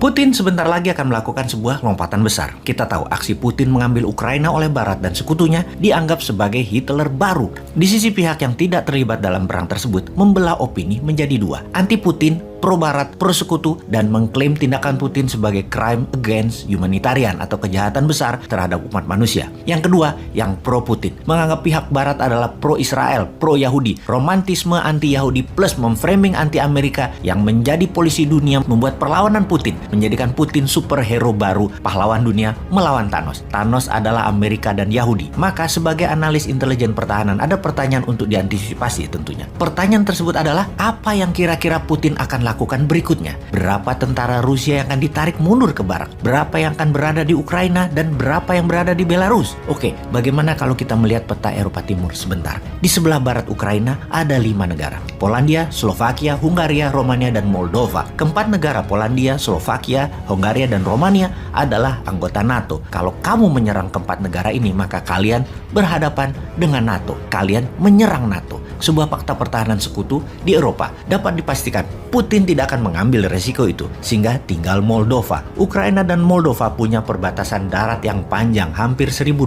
Putin sebentar lagi akan melakukan sebuah lompatan besar. Kita tahu aksi Putin mengambil Ukraina oleh Barat dan sekutunya dianggap sebagai Hitler baru. Di sisi pihak yang tidak terlibat dalam perang tersebut membelah opini menjadi dua. Anti Putin, pro Barat, pro sekutu, dan mengklaim tindakan Putin sebagai crime against humanitarian atau kejahatan besar terhadap umat manusia. Yang kedua, yang pro Putin, menganggap pihak Barat adalah pro Israel, pro Yahudi, romantisme anti Yahudi plus memframing anti Amerika yang menjadi polisi dunia membuat perlawanan Putin, menjadikan Putin superhero baru, pahlawan dunia melawan Thanos. Thanos adalah Amerika dan Yahudi. Maka sebagai analis intelijen pertahanan ada pertanyaan untuk diantisipasi tentunya. Pertanyaan tersebut adalah apa yang kira-kira Putin akan lakukan berikutnya? Berapa tentara Rusia yang akan ditarik mundur ke barat? Berapa yang akan berada di Ukraina dan berapa yang berada di Belarus? Oke, bagaimana kalau kita melihat peta Eropa Timur sebentar? Di sebelah barat Ukraina ada 5 negara. Polandia, Slovakia, Hungaria, Romania, dan Moldova. Keempat negara Polandia, Slovakia, Hungaria, dan Romania adalah anggota NATO. Kalau kamu menyerang keempat negara ini, maka kalian berhadapan dengan NATO. Kalian menyerang NATO. Sebuah fakta pertahanan sekutu di Eropa. Dapat dipastikan Putin tidak akan mengambil resiko itu, sehingga tinggal Moldova. Ukraina dan Moldova punya perbatasan darat yang panjang, hampir 1.200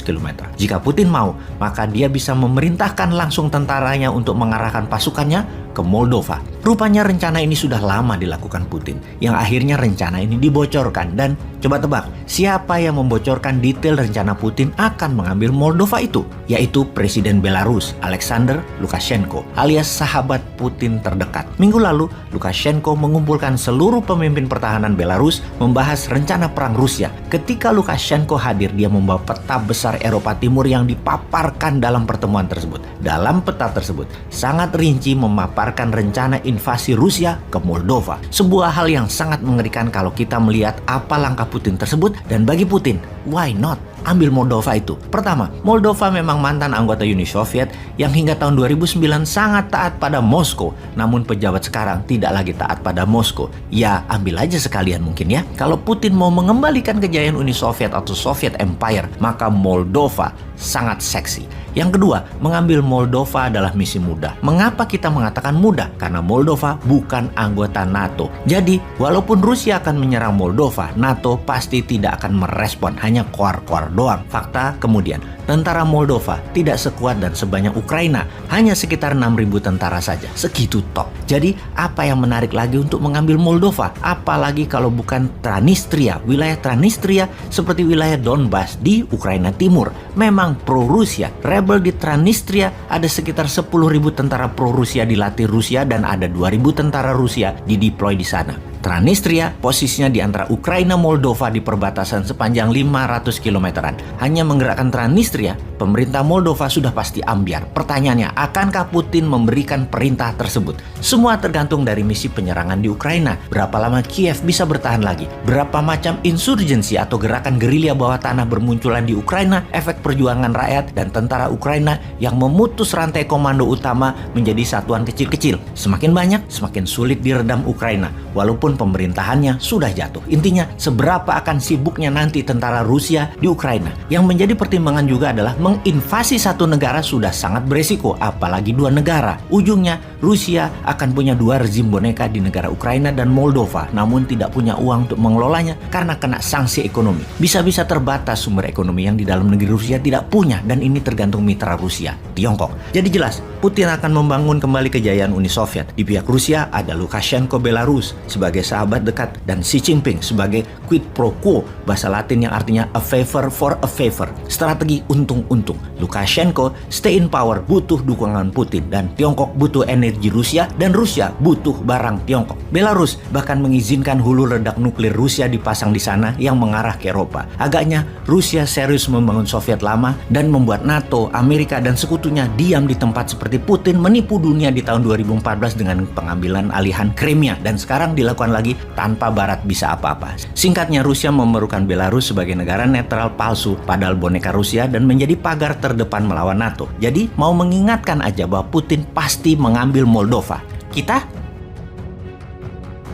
km. Jika Putin mau, maka dia bisa memerintahkan langsung tentaranya untuk mengarahkan pasukannya ke Moldova. Rupanya rencana ini sudah lama dilakukan Putin, yang akhirnya rencana ini dibocorkan. Dan coba tebak, siapa yang membocorkan detail rencana Putin akan mengambil Moldova itu? Yaitu Presiden Belarus, Alexander Lukashenko, alias sahabat Putin terdekat. Minggu lalu, Lukashenko mengumpulkan seluruh pemimpin pertahanan Belarus membahas rencana perang Rusia. Ketika Lukashenko hadir, dia membawa peta besar Eropa Timur yang dipaparkan dalam pertemuan tersebut. Dalam peta tersebut, sangat rinci memaparkan rencana invasi Rusia ke Moldova. Sebuah hal yang sangat mengerikan kalau kita melihat apa langkah Putin tersebut, dan bagi Putin, why not? Ambil Moldova itu. Pertama, Moldova memang mantan anggota Uni Soviet yang hingga tahun 2009 sangat taat pada Moskow. Namun pejabat sekarang tidak lagi taat pada Moskow. Ya, ambil aja sekalian mungkin ya. Kalau Putin mau mengembalikan kejayaan Uni Soviet atau Soviet Empire, maka Moldova sangat seksi. Yang kedua, mengambil Moldova adalah misi mudah. Mengapa kita mengatakan mudah? Karena Moldova bukan anggota NATO. Jadi, walaupun Rusia akan menyerang Moldova, NATO pasti tidak akan merespon, hanya koar-koar doang. Fakta kemudian, tentara Moldova tidak sekuat dan sebanyak Ukraina, hanya sekitar 6.000 tentara saja. Segitu top. Jadi, apa yang menarik lagi untuk mengambil Moldova? Apalagi kalau bukan Transnistria, wilayah Transnistria seperti wilayah Donbas di Ukraina Timur. Memang pro-Rusia. Rebel di Transnistria ada sekitar 10.000 tentara pro-Rusia dilatih Rusia dan ada 2.000 tentara Rusia dideploy di sana. Transnistria posisinya di antara Ukraina Moldova di perbatasan sepanjang 500 kilometeran. Hanya menggerakkan Transnistria, pemerintah Moldova sudah pasti ambyar. Pertanyaannya, akankah Putin memberikan perintah tersebut? Semua tergantung dari misi penyerangan di Ukraina. Berapa lama Kiev bisa bertahan lagi? Berapa macam insurgensi atau gerakan gerilya bawah tanah bermunculan di Ukraina? Efek perjuangan rakyat dan tentara Ukraina yang memutus rantai komando utama menjadi satuan kecil-kecil. Semakin banyak, semakin sulit diredam Ukraina. Walaupun pemerintahannya sudah jatuh. Intinya, seberapa akan sibuknya nanti tentara Rusia di Ukraina. Yang menjadi pertimbangan juga adalah menginvasi satu negara sudah sangat beresiko, apalagi 2 negara. Ujungnya, Rusia akan punya 2 rezim boneka di negara Ukraina dan Moldova, namun tidak punya uang untuk mengelolanya karena kena sanksi ekonomi. Bisa-bisa terbatas sumber ekonomi yang di dalam negeri Rusia tidak punya, dan ini tergantung mitra Rusia, Tiongkok. Jadi jelas, Putin akan membangun kembali kejayaan Uni Soviet. Di pihak Rusia ada Lukashenko Belarus sebagai sahabat dekat dan Xi Jinping sebagai quid pro quo, bahasa Latin yang artinya a favor for a favor, strategi untung-untung. Lukashenko stay in power, butuh dukungan Putin, dan Tiongkok butuh energi Rusia dan Rusia butuh barang Tiongkok. Belarus bahkan mengizinkan hulu ledak nuklir Rusia dipasang di sana yang mengarah ke Eropa. Agaknya Rusia serius membangun Soviet lama dan membuat NATO, Amerika, dan sekutunya diam di tempat seperti Putin menipu dunia di tahun 2014 dengan pengambilan alihan Crimea, dan sekarang dilakukan lagi tanpa Barat bisa apa-apa. Singkatnya, Rusia memerlukan Belarus sebagai negara netral palsu padahal boneka Rusia dan menjadi pagar terdepan melawan NATO. Jadi mau mengingatkan aja bahwa Putin pasti mengambil Moldova. Kita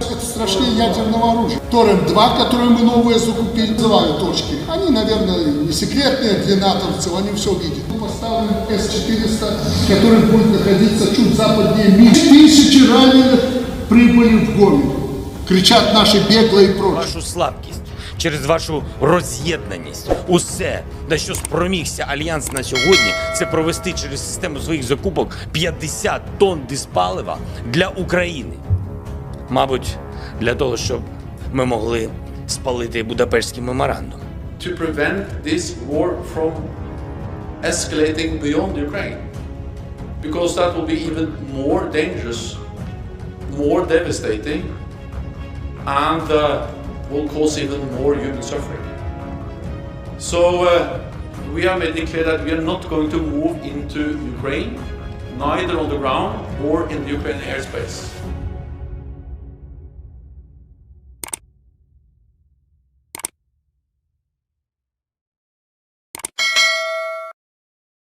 Это страшнее ядерного оружия. Торрент-2, которые мы новые закупили, называют точки. Они, наверное, не секретные для натовцев, они все видят. Мы поставим С-400, который будет находиться чуть западнее Минска. 1000 раненых прибыли в Гомель. кричат наши беглые и прочее. Вашу слабкість, через вашу роз'єднаність. Усе, на що спромігся Альянс на сьогодні, це провести через систему своїх закупок 50 тонн диспалива для України. Мабуть, для того, щоб ми могли спалити Будапештський меморандум. To prevent this war from escalating beyond Ukraine. Because that will be even more dangerous, more devastating, and will cause even more human suffering. So we have made it clear that we are not going to move into Ukraine, neither on the ground or in the Ukrainian airspace.